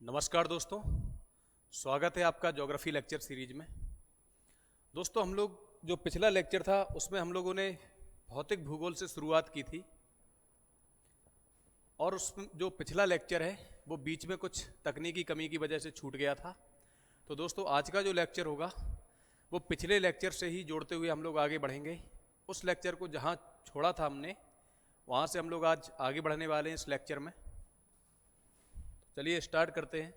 नमस्कार दोस्तों, स्वागत है आपका ज्योग्राफी लेक्चर सीरीज में। दोस्तों, हम लोग जो पिछला लेक्चर था उसमें हम लोगों ने भौतिक भूगोल से शुरुआत की थी और उसमें जो पिछला लेक्चर है वो बीच में कुछ तकनीकी कमी की वजह से छूट गया था। तो दोस्तों, आज का जो लेक्चर होगा वो पिछले लेक्चर से ही जोड़ते हुए हम लोग आगे बढ़ेंगे। उस लेक्चर को जहाँ छोड़ा था हमने वहाँ से हम लोग आज आगे बढ़ने वाले हैं इस लेक्चर में। चलिए स्टार्ट करते हैं।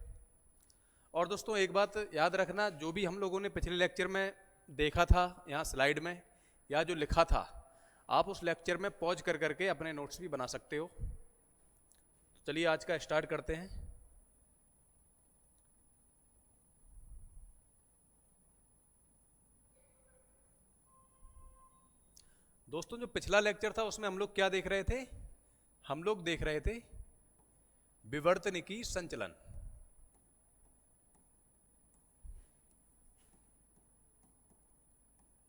और दोस्तों, एक बात याद रखना, जो भी हम लोगों ने पिछले लेक्चर में देखा था यहाँ स्लाइड में या जो लिखा था, आप उस लेक्चर में पॉज कर करके अपने नोट्स भी बना सकते हो। तो चलिए आज का स्टार्ट करते हैं। दोस्तों, जो पिछला लेक्चर था उसमें हम लोग क्या देख रहे थे? हम लोग देख रहे थे विवर्तनिकी संचलन।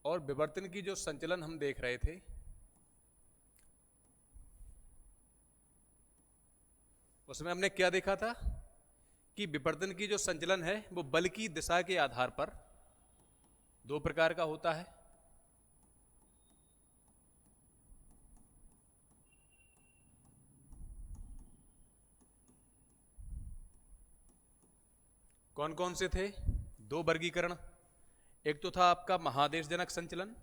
और विवर्तन की जो संचलन हम देख रहे थे उसमें हमने क्या देखा था कि विवर्तन की जो संचलन है वो बल की दिशा के आधार पर दो प्रकार का होता है। कौन कौन से थे? दो वर्गीकरण। एक तो था आपका महादेशजनक संचलन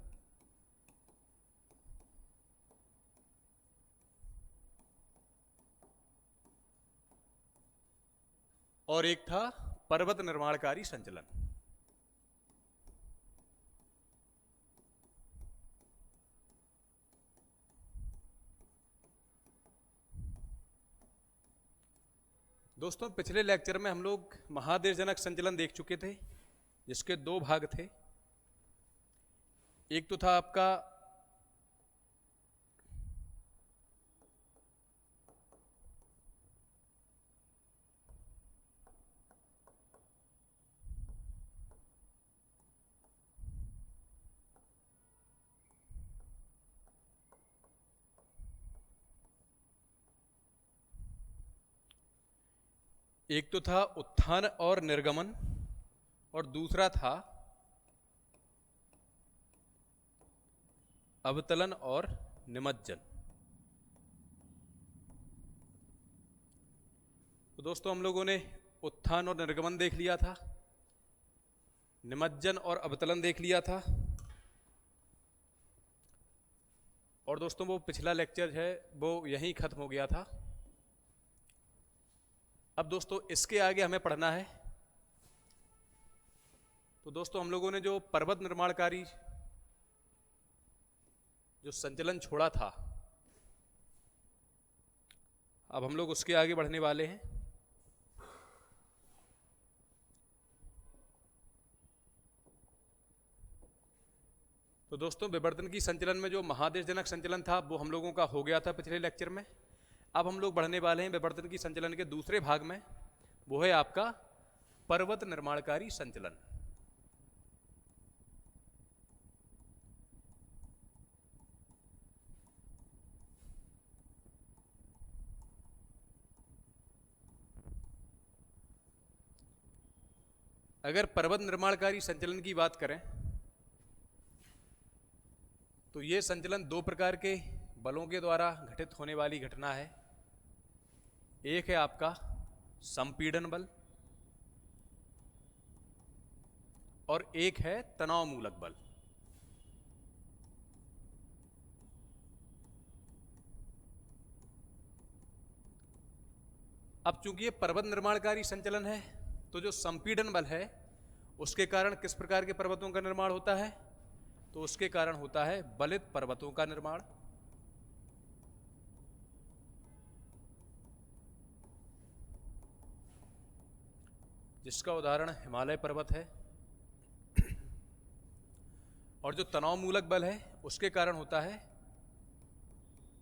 और एक था पर्वत निर्माणकारी संचलन। दोस्तों, पिछले लेक्चर में हम लोग महादेशजनक संचलन देख चुके थे जिसके दो भाग थे। एक तो था आपका उत्थान और निर्गमन और दूसरा था अवतलन और निमज्जन। तो दोस्तों, हम लोगों ने उत्थान और निर्गमन देख लिया था, निमज्जन और अवतलन देख लिया था। और दोस्तों, वो पिछला लेक्चर है वो यहीं खत्म हो गया था। अब दोस्तों, इसके आगे हमें पढ़ना है। तो दोस्तों, हम लोगों ने जो पर्वत निर्माणकारी जो संचलन छोड़ा था, अब हम लोग उसके आगे बढ़ने वाले हैं। तो दोस्तों, विवर्तन की संचलन में जो महादेशजनक संचलन था वो हम लोगों का हो गया था पिछले लेक्चर में। अब हम लोग बढ़ने वाले हैं विवर्तन की संचलन के दूसरे भाग में, वो है आपका पर्वत निर्माणकारी संचलन। अगर पर्वत निर्माणकारी संचलन की बात करें तो ये संचलन दो प्रकार के बलों के द्वारा घटित होने वाली घटना है। एक है आपका संपीड़न बल और एक है तनाव मूलक बल। अब चूंकि ये पर्वत निर्माणकारी संचलन है तो जो संपीड़न बल है उसके कारण किस प्रकार के पर्वतों का निर्माण होता है? तो उसके कारण होता है बलित पर्वतों का निर्माण। जिसका उदाहरण हिमालय पर्वत है। और जो तनाव मूलक बल है उसके कारण होता है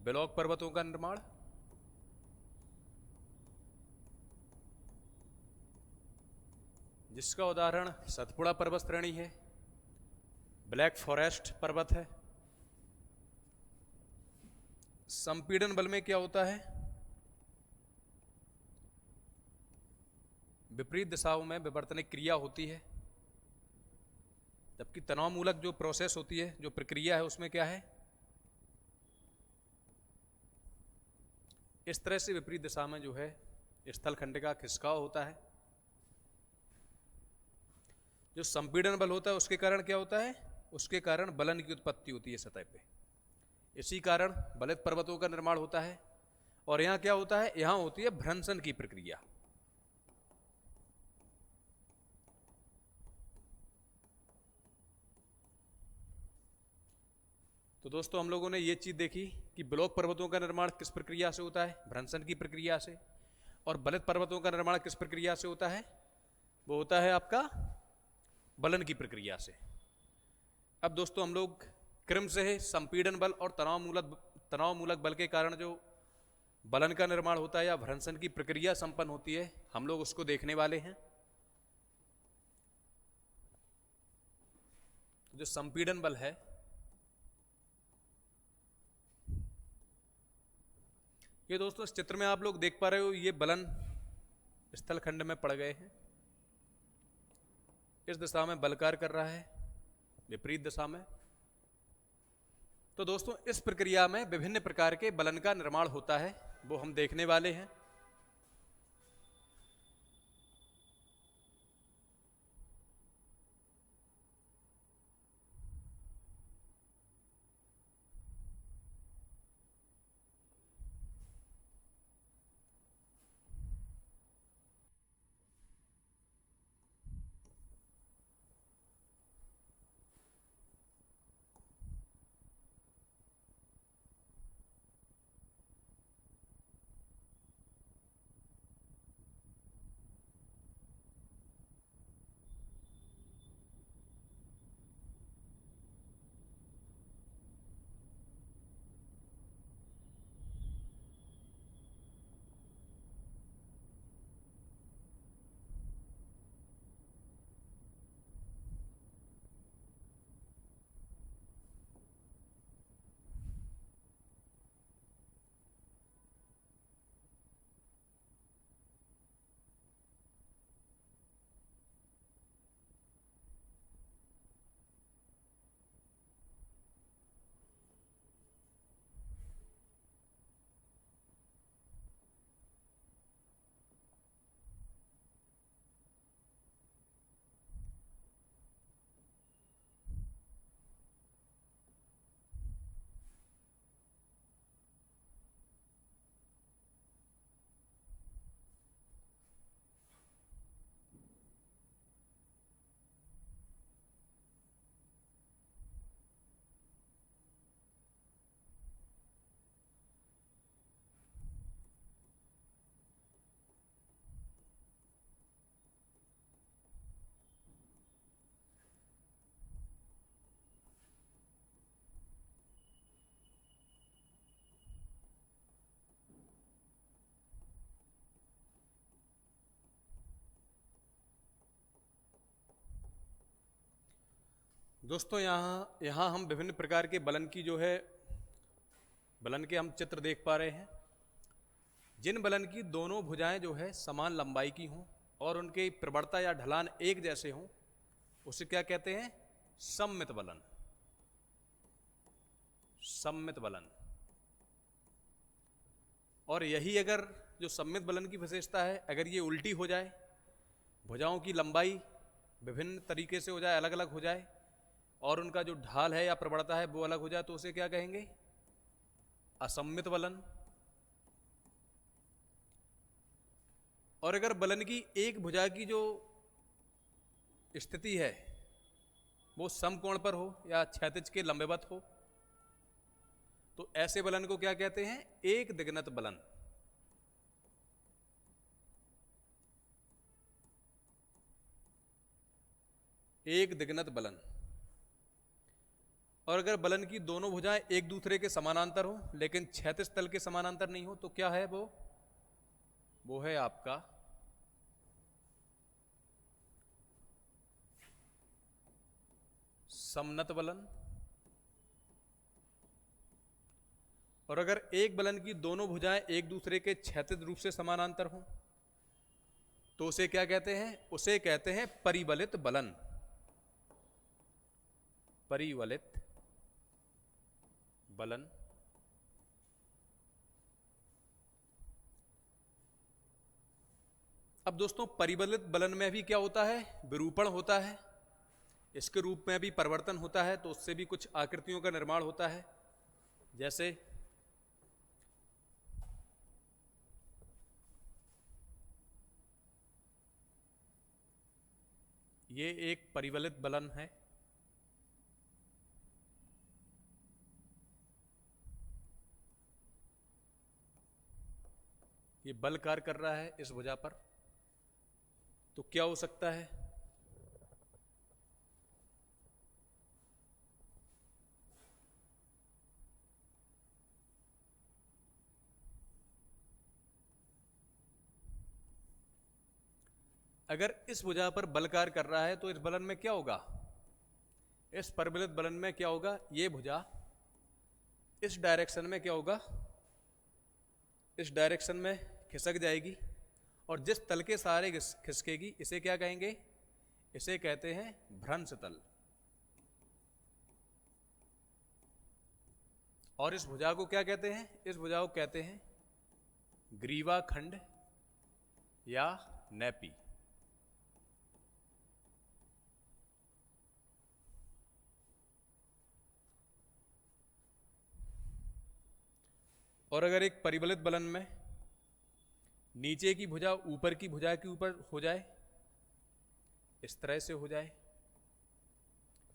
ब्लॉक पर्वतों का निर्माण। जिसका उदाहरण सतपुड़ा पर्वत श्रेणी है, ब्लैक फॉरेस्ट पर्वत है। संपीड़न बल में क्या होता है? विपरीत दिशाओं में विवर्तनिक क्रिया होती है, जबकि तनाव मूलक जो प्रोसेस होती है, जो प्रक्रिया है, उसमें क्या है, इस तरह से विपरीत दिशा में जो है स्थलखंड का खिसकाव होता है। जो संपीड़न बल होता है उसके कारण क्या होता है, उसके कारण बलन की उत्पत्ति होती है सतह पे। इसी कारण बलित पर्वतों का निर्माण होता है। और यहां क्या होता है, यहां होती है भ्रंशन की प्रक्रिया। तो दोस्तों हम लोगों ने ये चीज देखी कि ब्लॉक पर्वतों का निर्माण किस प्रक्रिया से होता है, भ्रंशन की प्रक्रिया से। और बलित पर्वतों का निर्माण किस प्रक्रिया से होता है, वो होता है आपका बलन की प्रक्रिया से। अब दोस्तों हम लोग क्रम से संपीड़न बल और तनाव मूलक बल के कारण जो बलन का निर्माण होता है या भ्रंशन की प्रक्रिया संपन्न होती है, हम लोग उसको देखने वाले हैं। जो संपीड़न बल है, ये दोस्तों इस चित्र में आप लोग देख पा रहे हो, ये बलन स्थलखंड में पड़ गए हैं। इस दिशा में बल कार्य कर रहा है, विपरीत दिशा में। तो दोस्तों इस प्रक्रिया में विभिन्न प्रकार के बलन का निर्माण होता है, वो हम देखने वाले हैं। दोस्तों यहाँ हम विभिन्न प्रकार के बलन की जो है, बलन के हम चित्र देख पा रहे हैं। जिन बलन की दोनों भुजाएं जो है समान लंबाई की हों और उनकी प्रवणता या ढलान एक जैसे हों, उसे क्या कहते हैं, सममित बलन। सममित बलन। और यही अगर जो सममित बलन की विशेषता है, अगर ये उल्टी हो जाए, भुजाओं की लंबाई विभिन्न तरीके से हो जाए, अलग अलग हो जाए, और उनका जो ढाल है या प्रवणता है वो अलग हो जाए, तो उसे क्या कहेंगे, असममित बलन। और अगर बलन की एक भुजा की जो स्थिति है वो समकोण पर हो या क्षैतिज के लंबवत हो, तो ऐसे बलन को क्या कहते हैं, एक दिग्नत बलन। एक दिग्नत बलन। और अगर बलन की दोनों भुजाएं एक दूसरे के समानांतर हो लेकिन क्षैतिज तल के समानांतर नहीं हो, तो क्या है वो है आपका समनत बलन। और अगर एक बलन की दोनों भुजाएं एक दूसरे के क्षैतिज रूप से समानांतर हो, तो क्या है वो है आपका समनत बलन। और अगर एक बलन की दोनों भुजाएं एक दूसरे के क्षैतिज रूप से समानांतर नहीं हो, तो क्या है वो है आपका समनत बलन। और अगर एक बलन की दोनों भुजाएं एक दूसरे के क्षैतिज रूप से समानांतर हो तो उसे क्या कहते हैं? उसे कहते हैं परिबलित बलन। परिबलित बलन। अब दोस्तों परिबलित बलन में भी क्या होता है? विरूपण होता है, इसके रूप में भी परिवर्तन होता है, तो उससे भी कुछ आकृतियों का निर्माण होता है। जैसे ये एक परिबलित बलन है, ये बल कार्य कर रहा है इस भुजा पर। तो क्या हो सकता है? अगर इस भुजा पर बल कार्य कर रहा है तो इस बलन में क्या होगा? इस परिबलित बलन में क्या होगा? ये भुजा इस डायरेक्शन में क्या होगा? इस डायरेक्शन में खिसक जाएगी, और जिस तल के सहारे खिसकेगी इसे क्या कहेंगे? इसे कहते हैं भ्रंश तल। और इस भुजा को क्या कहते हैं? इस भुजा को कहते हैं ग्रीवाखंड या नैपी। और अगर एक परिबलित बलन में नीचे की भुजा ऊपर की भुजा के ऊपर हो जाए, इस तरह से हो जाए,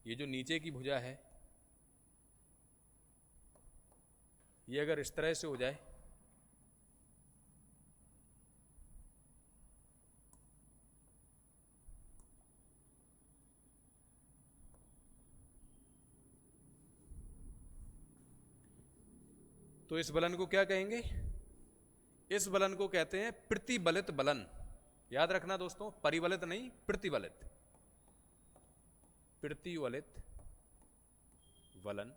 ये जो नीचे की भुजा है ये अगर इस तरह से हो जाए, तो इस बलन को क्या कहेंगे? इस बलन को कहते हैं प्रतिबलित बलन। याद रखना दोस्तों, परिबलित नहीं, प्रतिबलित। प्रतिबलित बलन।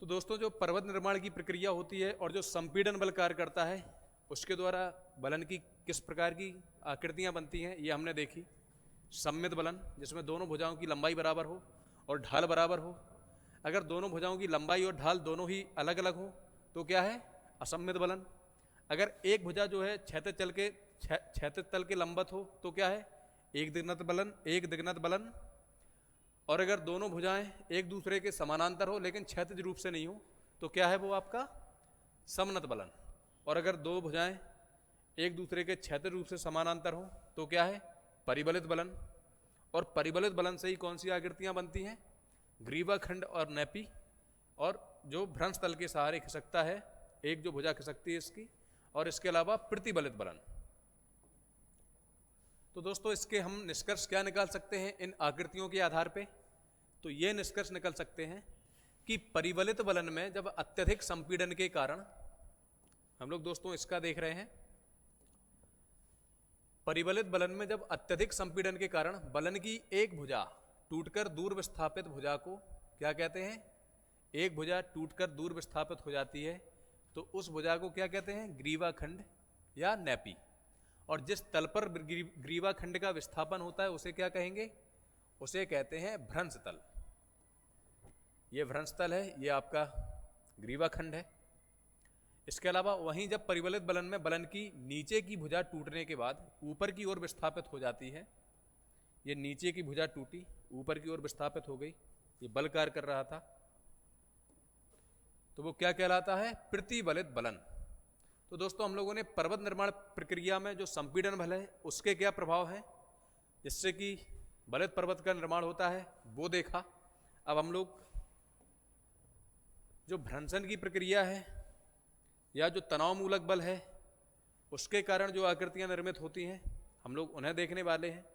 तो दोस्तों जो पर्वत निर्माण की प्रक्रिया होती है और जो संपीड़न बल कार्य करता है, उसके द्वारा बलन की किस प्रकार की आकृतियां बनती हैं ये हमने देखी। सममित बलन, जिसमें दोनों भुजाओं की लंबाई बराबर हो और ढाल बराबर हो। अगर दोनों भुजाओं की लंबाई और ढाल दोनों ही अलग अलग हो तो क्या है? असममित बलन। अगर एक भुजा जो है क्षैतिज तल के लंबवत हो तो क्या है? एक दिग्नत बलन, एक दिग्नत बलन। और अगर दोनों भुजाएं एक दूसरे के समानांतर हो लेकिन क्षैतिज रूप से नहीं हो तो क्या है? वो आपका समनत बलन। और अगर दो भुजाएं एक दूसरे के क्षैतिज रूप से समानांतर हो तो क्या है? परिबलित बलन। और परिबलित बलन से ही कौन सी आकृतियां बनती हैं? ग्रीवाखंड और नैपी। और जो भ्रंश तल के सहारे खिसकता है, एक जो भुजा खिसकती है इसकी, और इसके अलावा प्रतिबलित बलन। तो दोस्तों इसके हम निष्कर्ष क्या निकाल सकते हैं इन आकृतियों के आधार पे? तो ये निष्कर्ष निकल सकते हैं कि परिबलित बलन में जब अत्यधिक संपीड़न के कारण, हम लोग दोस्तों इसका देख रहे हैं, परिबलित बलन में जब अत्यधिक संपीड़न के कारण बलन की एक भुजा टूटकर दूर विस्थापित भुजा को क्या कहते हैं? एक भुजा टूटकर दूर विस्थापित हो जाती है तो उस भुजा को क्या कहते हैं? ग्रीवाखंड या नैपी। और जिस तल पर ग्रीवाखंड का विस्थापन होता है उसे क्या कहेंगे? उसे कहते हैं भ्रंश तल। ये भ्रंश तल है, ये आपका ग्रीवाखंड है। इसके अलावा वहीं जब परिबलित बलन में बलन की नीचे की भुजा टूटने के बाद ऊपर की ओर विस्थापित हो जाती है, ये नीचे की भुजा टूटी, ऊपर की ओर विस्थापित हो गई, ये बल कार्य कर रहा था, तो वो क्या कहलाता है? प्रतिबलित बलन। तो दोस्तों हम लोगों ने पर्वत निर्माण प्रक्रिया में जो संपीड़न बल है उसके क्या प्रभाव हैं, जिससे कि बलित पर्वत का निर्माण होता है, वो देखा। अब हम लोग जो भ्रंशन की प्रक्रिया है या जो तनाव मूलक बल है उसके कारण जो आकृतियां निर्मित होती हैं, हम लोग उन्हें देखने वाले हैं।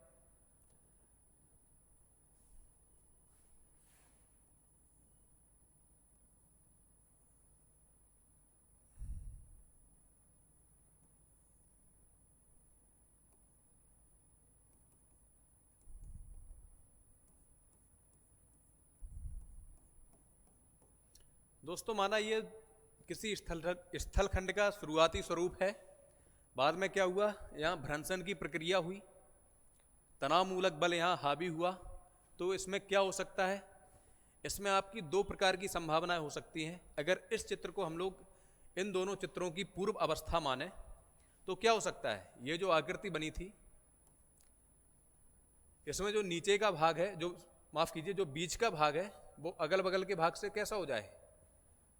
दोस्तों माना ये किसी स्थल खंड का शुरुआती स्वरूप है बाद में क्या हुआ, यहाँ भ्रंशन की प्रक्रिया हुई, तनाव मूलक बल यहाँ हावी हुआ। तो इसमें क्या हो सकता है, इसमें आपकी दो प्रकार की संभावनाएं हो सकती हैं। अगर इस चित्र को हम लोग इन दोनों चित्रों की पूर्व अवस्था माने तो क्या हो सकता है, ये जो आकृति बनी थी इसमें जो नीचे का भाग है, जो माफ कीजिए जो बीच का भाग है, वो अगल बगल के भाग से कैसा हो जाए,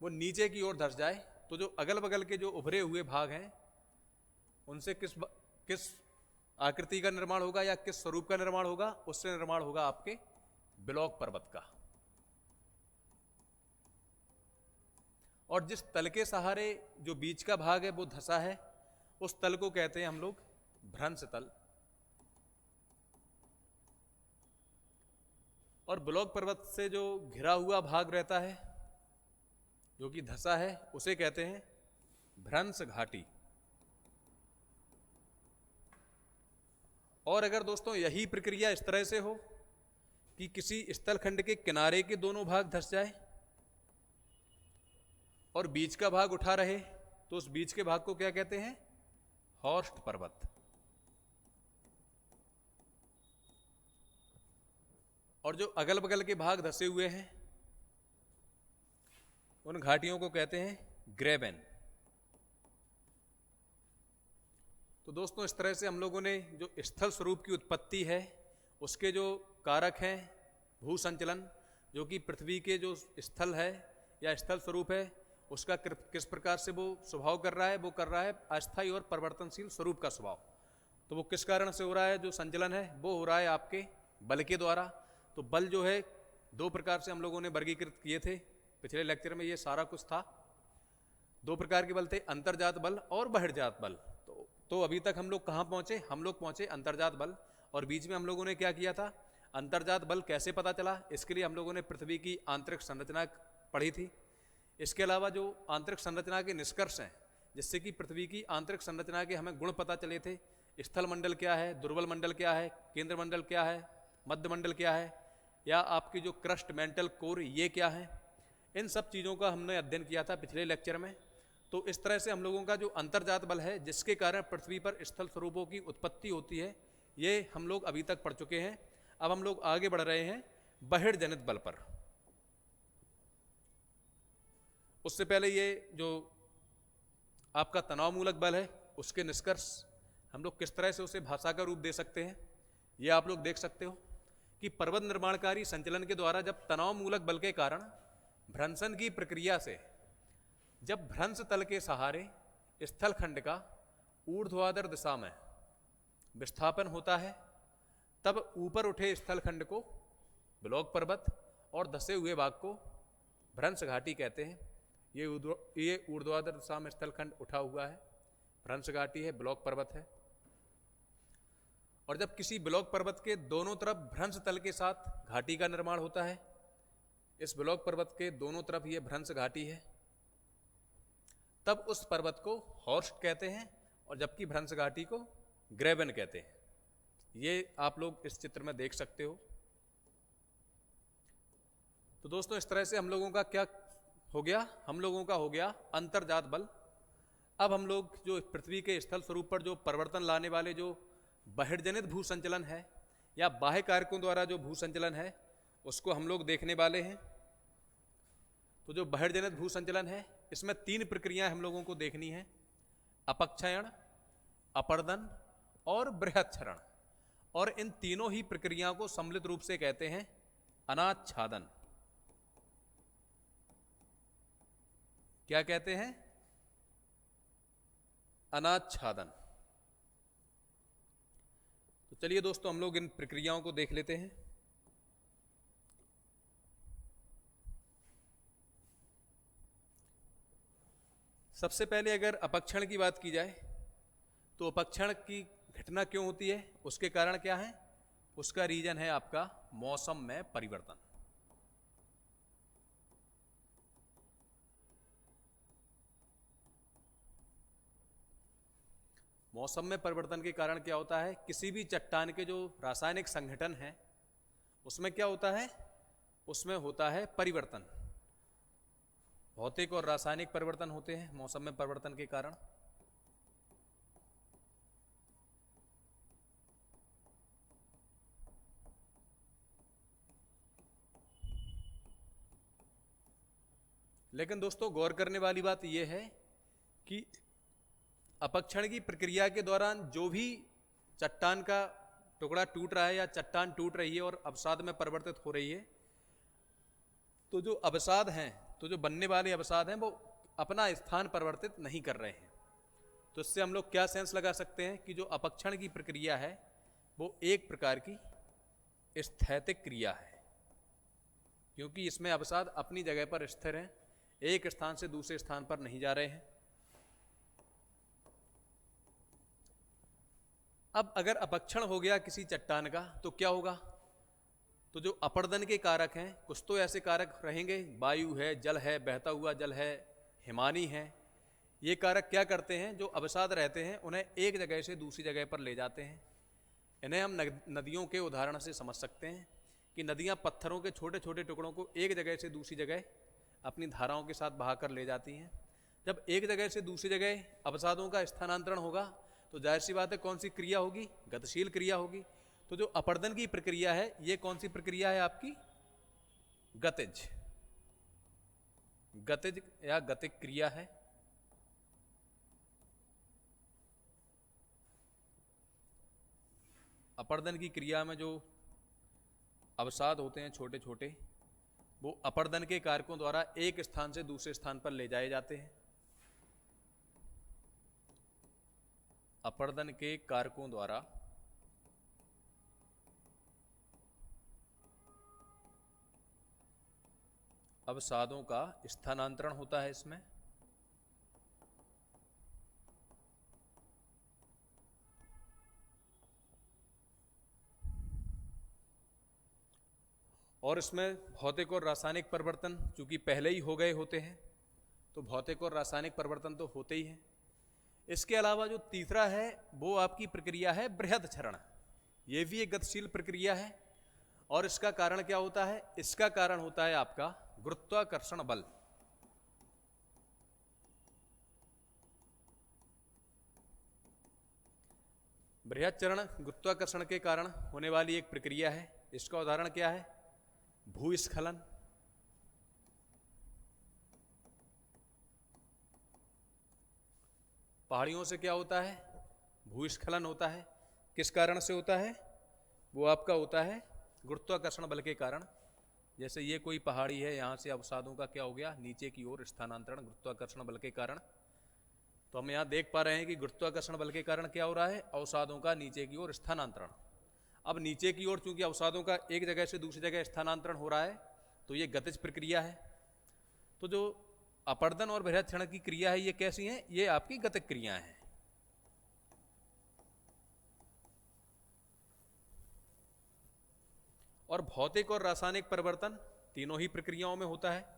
वो नीचे की ओर धस जाए। तो जो अगल बगल के जो उभरे हुए भाग हैं उनसे किस आकृति का निर्माण होगा या किस स्वरूप का निर्माण होगा, उससे निर्माण होगा आपके ब्लॉक पर्वत का। और जिस तल के सहारे जो बीच का भाग है वो धसा है, उस तल को कहते हैं हम लोग भ्रंश तल। और ब्लॉक पर्वत से जो घिरा हुआ भाग रहता है जो कि धसा है, उसे कहते हैं भ्रंश घाटी। और अगर दोस्तों यही प्रक्रिया इस तरह से हो कि किसी स्थल खंड के किनारे के दोनों भाग धस जाए और बीच का भाग उठा रहे, तो उस बीच के भाग को क्या कहते हैं, हॉर्स्ट पर्वत। और जो अगल बगल के भाग धसे हुए हैं उन घाटियों को कहते हैं ग्रेबेन। तो दोस्तों इस तरह से हम लोगों ने जो स्थल स्वरूप की उत्पत्ति है उसके जो कारक हैं, भू संचलन, जो कि पृथ्वी के जो स्थल है या स्थल स्वरूप है उसका किस प्रकार से वो स्वभाव कर रहा है, वो कर रहा है अस्थायी और परिवर्तनशील स्वरूप का स्वभाव। तो वो किस कारण से हो रहा है, जो संचलन है वो हो रहा है आपके बल के द्वारा। तो बल जो है दो प्रकार से हम लोगों ने वर्गीकृत किए थे पिछले लेक्चर में, ये सारा कुछ था। दो प्रकार के बल थे, अंतर्जात बल और बहिर्जात बल। तो अभी तक हम लोग कहाँ पहुँचे, हम लोग पहुँचे अंतर्जात बल। और बीच में हम लोगों ने क्या किया था, अंतर्जात बल कैसे पता चला, इसके लिए हम लोगों ने पृथ्वी की आंतरिक संरचना पढ़ी थी। इसके अलावा जो आंतरिक संरचना के निष्कर्ष हैं, जिससे कि पृथ्वी की आंतरिक संरचना के हमें गुण पता चले थे, स्थल मंडल क्या है, दुर्बल मंडल क्या है, केंद्र मंडल क्या है, मध्य मंडल क्या है, या आपकी जो क्रस्ट मेंटल कोर ये क्या है, इन सब चीज़ों का हमने अध्ययन किया था पिछले लेक्चर में। तो इस तरह से हम लोगों का जो अंतर्जात बल है जिसके कारण पृथ्वी पर स्थल स्वरूपों की उत्पत्ति होती है, ये हम लोग अभी तक पढ़ चुके हैं। अब हम लोग आगे बढ़ रहे हैं बहिर्जनित बल पर। उससे पहले ये जो आपका तनाव मूलक बल है उसके निष्कर्ष हम लोग किस तरह से उसे भाषा का रूप दे सकते हैं, ये आप लोग देख सकते हो कि पर्वत निर्माणकारी संचलन के द्वारा जब तनाव मूलक बल के कारण भ्रंशन की प्रक्रिया से जब भ्रंश तल के सहारे स्थल खंड का ऊर्ध्वाधर दिशा में विस्थापन होता है, तब ऊपर उठे स्थल खंड को ब्लॉक पर्वत और धसे हुए भाग को भ्रंश घाटी कहते हैं। ये ऊर्ध्वाधर दिशा में स्थल खंड उठा हुआ है, भ्रंश घाटी है, ब्लॉक पर्वत है। और जब किसी ब्लॉक पर्वत के दोनों तरफ भ्रंश तल के साथ घाटी का निर्माण होता है, इस ब्लॉक पर्वत के दोनों तरफ ये भ्रंश घाटी है, तब उस पर्वत को हॉर्स्ट कहते हैं और जबकि भ्रंश घाटी को ग्रेबन कहते हैं। ये आप लोग इस चित्र में देख सकते हो। तो दोस्तों इस तरह से हम लोगों का क्या हो गया, हम लोगों का हो गया अंतर्जात बल। अब हम लोग जो पृथ्वी के स्थल स्वरूप पर जो परिवर्तन लाने वाले जो बहिर्जनित भू संचलन है या बाह्य कारकों द्वारा जो भू संचलन है उसको हम लोग देखने वाले हैं। तो जो बहिर्जनित भू संचलन है इसमें तीन प्रक्रियाएं हम लोगों को देखनी है, अपक्षयण, अपर्दन और बृहच्छरण। और इन तीनों ही प्रक्रियाओं को सम्मिलित रूप से कहते हैं अनाच्छादन। क्या कहते हैं, अनाच्छादन। तो चलिए दोस्तों हम लोग इन प्रक्रियाओं को देख लेते हैं। सबसे पहले अगर अपक्षण की बात की जाए तो अपक्षण की घटना क्यों होती है, उसके कारण क्या है, उसका रीजन है आपका मौसम में परिवर्तन। मौसम में परिवर्तन के कारण क्या होता है, किसी भी चट्टान के जो रासायनिक संगठन है उसमें क्या होता है, उसमें होता है परिवर्तन। भौतिक और रासायनिक परिवर्तन होते हैं मौसम में परिवर्तन के कारण। लेकिन दोस्तों गौर करने वाली बात यह है कि अपक्षण की प्रक्रिया के दौरान जो भी चट्टान का टुकड़ा टूट रहा है या चट्टान टूट रही है और अवसाद में परिवर्तित हो रही है, तो जो अवसाद हैं, तो जो बनने वाले अवसाद हैं वो अपना स्थान परिवर्तित नहीं कर रहे हैं। तो इससे हम लोग क्या सेंस लगा सकते हैं कि जो अपक्षण की प्रक्रिया है वो एक प्रकार की स्थैतिक क्रिया है, क्योंकि इसमें अवसाद अपनी जगह पर स्थिर हैं, एक स्थान से दूसरे स्थान पर नहीं जा रहे हैं। अब अगर अपक्षण हो गया किसी चट्टान का तो क्या होगा? तो जो अपर्दन के कारक हैं, कुछ तो ऐसे कारक रहेंगे, वायु है, जल है, बहता हुआ जल है, हिमानी है, ये कारक क्या करते हैं, जो अवसाद रहते हैं उन्हें एक जगह से दूसरी जगह पर ले जाते हैं। इन्हें हम नदियों के उदाहरण से समझ सकते हैं कि नदियां पत्थरों के छोटे छोटे टुकड़ों को एक जगह से दूसरी जगह अपनी धाराओं के साथ बहाकर ले जाती हैं। जब एक जगह से दूसरी जगह अवसादों का स्थानांतरण होगा तो जाहिर सी बात है कौन सी क्रिया होगी? गतिशील क्रिया होगी। तो जो अपर्दन की प्रक्रिया है ये कौन सी प्रक्रिया है आपकी? गतिज, गतिज या गतिक क्रिया है। अपर्दन की क्रिया में जो अवसाद होते हैं छोटे छोटे, वो अपर्दन के कारकों द्वारा एक स्थान से दूसरे स्थान पर ले जाए जाते हैं। अपर्दन के कारकों द्वारा अवसादों का स्थानांतरण होता है इसमें। और इसमें भौतिक और रासायनिक परिवर्तन चूंकि पहले ही हो गए होते हैं, तो भौतिक और रासायनिक परिवर्तन तो होते ही हैं। इसके अलावा जो तीसरा है वो आपकी प्रक्रिया है बृहद क्षरण। ये भी एक गतिशील प्रक्रिया है और इसका कारण क्या होता है? इसका कारण होता है आपका गुरुत्वाकर्षण बल। बृहद क्षरण गुरुत्वाकर्षण के कारण होने वाली एक प्रक्रिया है। इसका उदाहरण क्या है? भूस्खलन। पहाड़ियों से क्या होता है? भूस्खलन होता है। किस कारण से होता है? वो आपका होता है गुरुत्वाकर्षण बल के कारण। जैसे ये कोई पहाड़ी है, यहाँ से अवसादों का क्या हो गया? नीचे की ओर स्थानांतरण गुरुत्वाकर्षण बल के कारण। तो हम यहाँ देख पा रहे हैं कि गुरुत्वाकर्षण बल के कारण क्या हो रहा है? अवसादों का नीचे की ओर स्थानांतरण। अब नीचे की ओर चूंकि अवसादों का एक जगह से दूसरी जगह स्थानांतरण हो रहा है तो ये गतिज प्रक्रिया है। तो जो अपर्दन और बृहद क्षरण की क्रिया है ये कैसी है? ये आपकी गतिक क्रियाएं हैं। और भौतिक और रासायनिक परिवर्तन तीनों ही प्रक्रियाओं में होता है।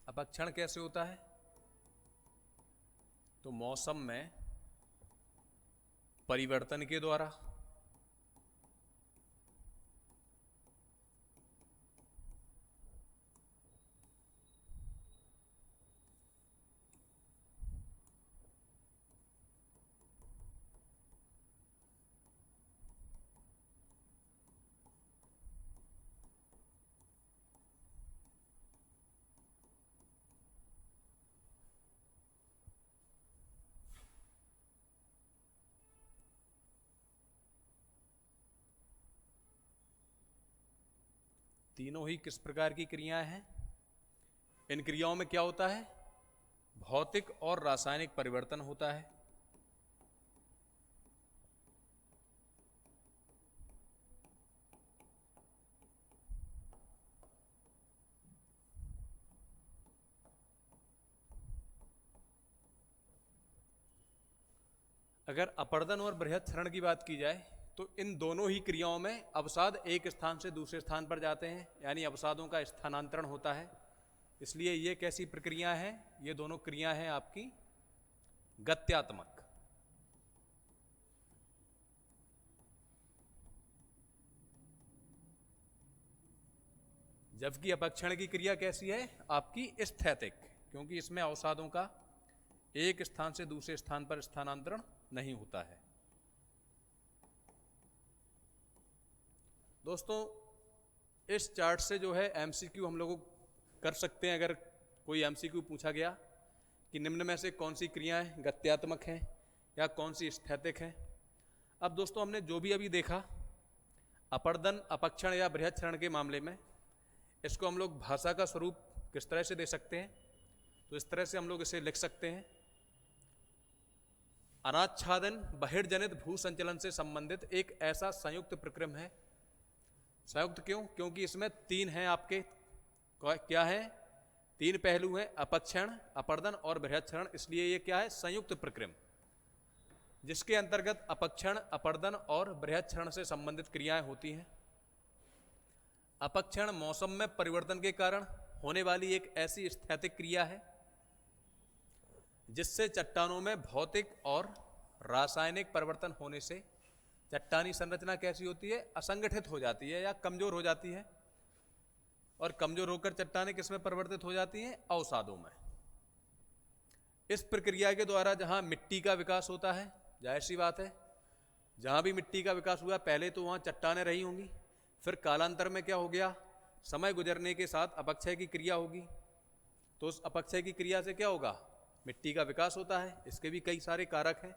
अपक्षण कैसे होता है? तो मौसम में परिवर्तन के द्वारा, तीनों ही किस प्रकार की क्रियाएं हैं? इन क्रियाओं में क्या होता है? भौतिक और रासायनिक परिवर्तन होता है। अगर अपर्दन और बृहद क्षरण की बात की जाए तो इन दोनों ही क्रियाओं में अवसाद एक स्थान से दूसरे स्थान पर जाते हैं, यानी अवसादों का स्थानांतरण होता है। इसलिए ये कैसी प्रक्रिया है? ये दोनों क्रिया हैं आपकी गत्यात्मक। जबकि अपक्षण की क्रिया कैसी है? आपकी स्थैतिक, क्योंकि इसमें अवसादों का एक स्थान से दूसरे स्थान पर स्थानांतरण नहीं होता है। दोस्तों, इस चार्ट से जो है एमसीक्यू हम लोग कर सकते हैं। अगर कोई एमसीक्यू पूछा गया कि निम्न में से कौन सी क्रियाएं गत्यात्मक हैं या कौन सी स्थैतिक हैं। अब दोस्तों, हमने जो भी अभी देखा अपर्दन, अपक्षण या बृहत्क्षरण के मामले में, इसको हम लोग भाषा का स्वरूप किस तरह से दे सकते हैं? तो इस तरह से हम लोग इसे लिख सकते हैं, अनाच्छादन बहिर्जनित भू संचलन से संबंधित एक ऐसा संयुक्त प्रक्रम है। संयुक्त क्यों? क्योंकि इसमें तीन हैं आपके, क्या है? तीन पहलू हैं, अपक्षण, अपर्दन और बृहत्क्षरण, इसलिए ये क्या है? संयुक्त प्रक्रम, जिसके अंतर्गत अपक्षण, अपर्दन और बृहत्क्षरण से संबंधित क्रियाएं होती हैं। अपक्षण मौसम में परिवर्तन के कारण होने वाली एक ऐसी स्थैतिक क्रिया है जिससे चट्टानों में भौतिक और रासायनिक परिवर्तन होने से चट्टानी संरचना कैसी होती है? असंगठित हो जाती है या कमजोर हो जाती है। और कमजोर होकर चट्टानें किस में परिवर्तित हो जाती हैं? अवसादों में। इस प्रक्रिया के द्वारा जहां मिट्टी का विकास होता है, जाहिर सी बात है, जहां भी मिट्टी का विकास हुआ पहले तो वहां चट्टानें रही होंगी, फिर कालांतर में क्या हो गया? समय गुजरने के साथ अपक्षय की क्रिया होगी। तो उस अपक्षय की क्रिया से क्या होगा? मिट्टी का विकास होता है। इसके भी कई सारे कारक हैं।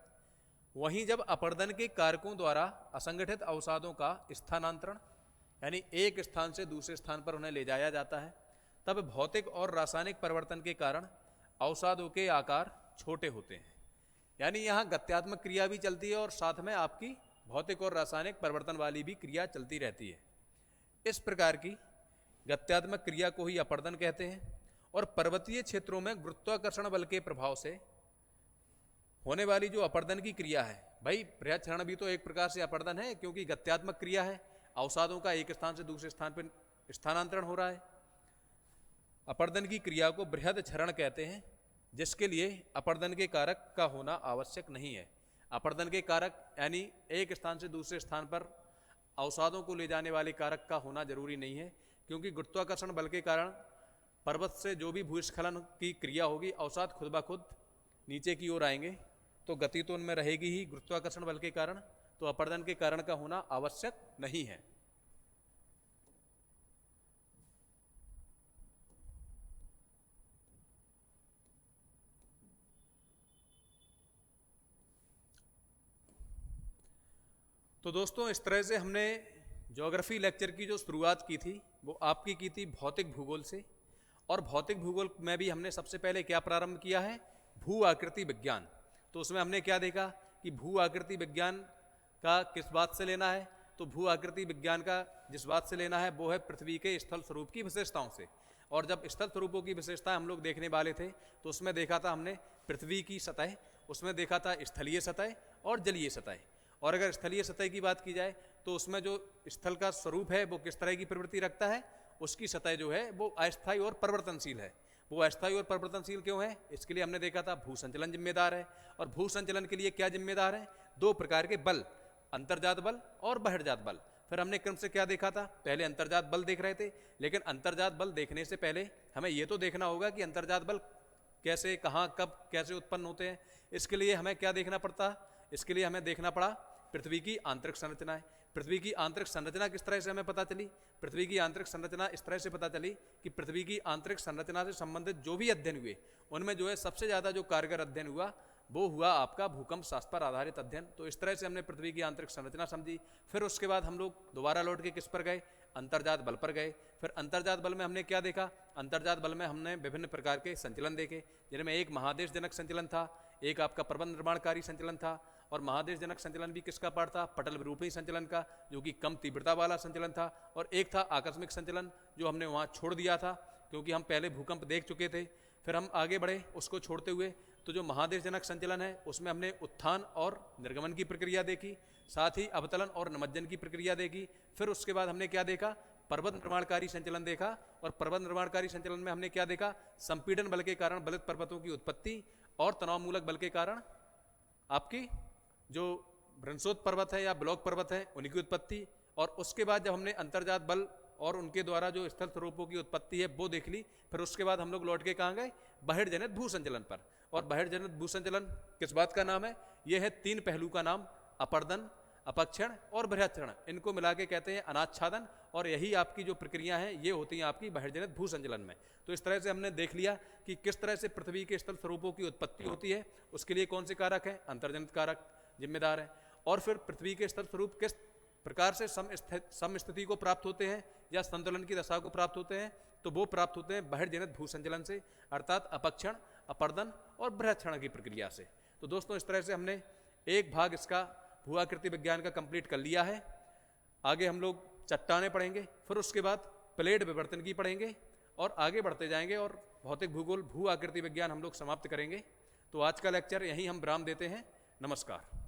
वहीं जब अपर्दन के कारकों द्वारा असंगठित अवसादों का स्थानांतरण, यानी एक स्थान से दूसरे स्थान पर उन्हें ले जाया जाता है, तब भौतिक और रासायनिक परिवर्तन के कारण अवसादों के आकार छोटे होते हैं। यानी यहाँ गत्यात्मक क्रिया भी चलती है और साथ में आपकी भौतिक और रासायनिक परिवर्तन वाली भी क्रिया चलती रहती है। इस प्रकार की गत्यात्मक क्रिया को ही अपर्दन कहते हैं। और पर्वतीय क्षेत्रों में गुरुत्वाकर्षण बल के प्रभाव से होने वाली जो अपर्दन की क्रिया है, भाई बृहत्क्षरण भी तो एक प्रकार से अपर्दन है, क्योंकि गत्यात्मक क्रिया है, अवसादों का एक स्थान से दूसरे स्थान पर स्थानांतरण हो रहा है। अपर्दन की क्रिया को बृहद क्षरण कहते हैं, जिसके लिए अपर्दन के कारक का होना आवश्यक नहीं है। अपर्दन के कारक यानी एक स्थान से दूसरे स्थान पर अवसादों को ले जाने वाले कारक का होना जरूरी नहीं है, क्योंकि गुरुत्वाकर्षण बल के कारण पर्वत से जो भी भूस्खलन की क्रिया होगी, अवसाद खुद ब खुद नीचे की ओर आएंगे, तो गति तो उनमें रहेगी ही गुरुत्वाकर्षण बल के कारण, तो अपर्दन के कारण का होना आवश्यक नहीं है। तो दोस्तों, इस तरह से हमने ज्योग्राफी लेक्चर की जो शुरुआत की थी वो आपकी की थी भौतिक भूगोल से। और भौतिक भूगोल में भी हमने सबसे पहले क्या प्रारंभ किया है? भू आकृति विज्ञान। तो उसमें हमने क्या देखा कि भू आकृति विज्ञान का किस बात से लेना है? तो भू आकृति विज्ञान का जिस बात से लेना है वो है पृथ्वी के स्थल स्वरूप की विशेषताओं से। और जब स्थल स्वरूपों की विशेषताएं हम लोग देखने वाले थे तो उसमें देखा था हमने पृथ्वी की सतह, उसमें देखा था स्थलीय सतह और जलीय सतह। और अगर स्थलीय सतह की बात की जाए तो उसमें जो स्थल का स्वरूप है वो किस तरह की प्रवृत्ति रखता है? उसकी सतह जो है वो अस्थायी और परिवर्तनशील है। वो अस्थायी और परिवर्तनशील क्यों है? इसके लिए हमने देखा था भू संचलन जिम्मेदार है। और भू संचलन के लिए क्या जिम्मेदार है? दो प्रकार के बल, अंतर्जात बल और बहिर्जात बल। फिर हमने क्रम से क्या देखा था? पहले अंतर्जात बल देख रहे थे, लेकिन अंतर्जात बल देखने से पहले हमें ये तो देखना होगा कि अंतर्जात बल कैसे, कहाँ, कब, कैसे उत्पन्न होते हैं। इसके लिए हमें क्या देखना पड़ता? इसके लिए हमें देखना पड़ा पृथ्वी की आंतरिक संरचना है। पृथ्वी की आंतरिक संरचना किस तरह से हमें पता चली? पृथ्वी की आंतरिक संरचना इस तरह से पता चली कि पृथ्वी की आंतरिक संरचना से संबंधित जो भी अध्ययन हुए उनमें जो है सबसे ज़्यादा जो कारगर अध्ययन हुआ वो हुआ आपका भूकंप शास्त्र पर आधारित अध्ययन। तो इस तरह से हमने पृथ्वी की आंतरिक संरचना समझी। फिर उसके बाद हम लोग दोबारा लौट के किस पर गए? अंतर्जात बल पर गए। फिर अंतर्जात बल में हमने क्या देखा? अंतर्जात बल में हमने विभिन्न प्रकार के संचलन देखे, जिनमें एक महादेश जनक संचलन था, एक आपका पर्वत निर्माणकारी संचलन था। और महादेश जनक संचलन भी किसका पार्ट था? पटल विरूपी संचलन का, जो कि कम तीव्रता वाला संचलन था। और एक था आकस्मिक संचलन, जो हमने वहाँ छोड़ दिया था क्योंकि हम पहले भूकंप देख चुके थे। फिर हम आगे बढ़े उसको छोड़ते हुए, तो जो महादेश जनक संचलन है उसमें हमने उत्थान और निर्गमन की प्रक्रिया देखी, साथ ही अवतलन और निमज्जन की प्रक्रिया देखी। फिर उसके बाद हमने क्या देखा? पर्वत निर्माणकारी संचलन देखा। और पर्वत निर्माणकारी संचलन में हमने क्या देखा? संपीड़न बल के कारण बलित पर्वतों की उत्पत्ति और तनाव मूलक बल के कारण आपकी जो ब्रंसोत पर्वत है या ब्लॉक पर्वत है उनकी उत्पत्ति, और उसके बाद जब हमने अंतर्जात बल और उनके द्वारा जो स्थल स्वरूपों की उत्पत्ति है वो देख ली, फिर उसके बाद हम लोग लौट के कहाँ गए, बहिर्जनित भूसंचलन पर। और बहिर्जनित भूसंचलन किस बात का नाम है, यह है 3 पहलू का नाम, अपर्दन, अपक्षण और बृहक्षण, इनको मिला के कहते हैं अनाच्छादन, और यही आपकी जो प्रक्रिया है ये होती है आपकी बहिर्जनित भूसंचलन में। तो इस तरह से हमने देख लिया कि किस तरह से पृथ्वी के स्थल स्वरूपों की उत्पत्ति होती है, उसके लिए कौन से कारक हैं, अंतर्जनित कारक जिम्मेदार है, और फिर पृथ्वी के स्थल स्वरूप किस प्रकार से समस्थिति को प्राप्त होते हैं या संतुलन की दशा को प्राप्त होते हैं, तो वो प्राप्त होते हैं बहिर्जनित भूसंचलन से, अर्थात अपक्षण, अपर्दन और बृहक्षण की प्रक्रिया से। तो दोस्तों इस तरह से हमने एक भाग इसका भूआकृति विज्ञान का कंप्लीट कर लिया है। आगे हम लोग चट्टानें पढ़ेंगे, फिर उसके बाद प्लेट विवर्तन की पढ़ेंगे और आगे बढ़ते जाएंगे और भौतिक भूगोल भू आकृति विज्ञान हम लोग समाप्त करेंगे। तो आज का लेक्चर यहीं हम विराम देते हैं। नमस्कार।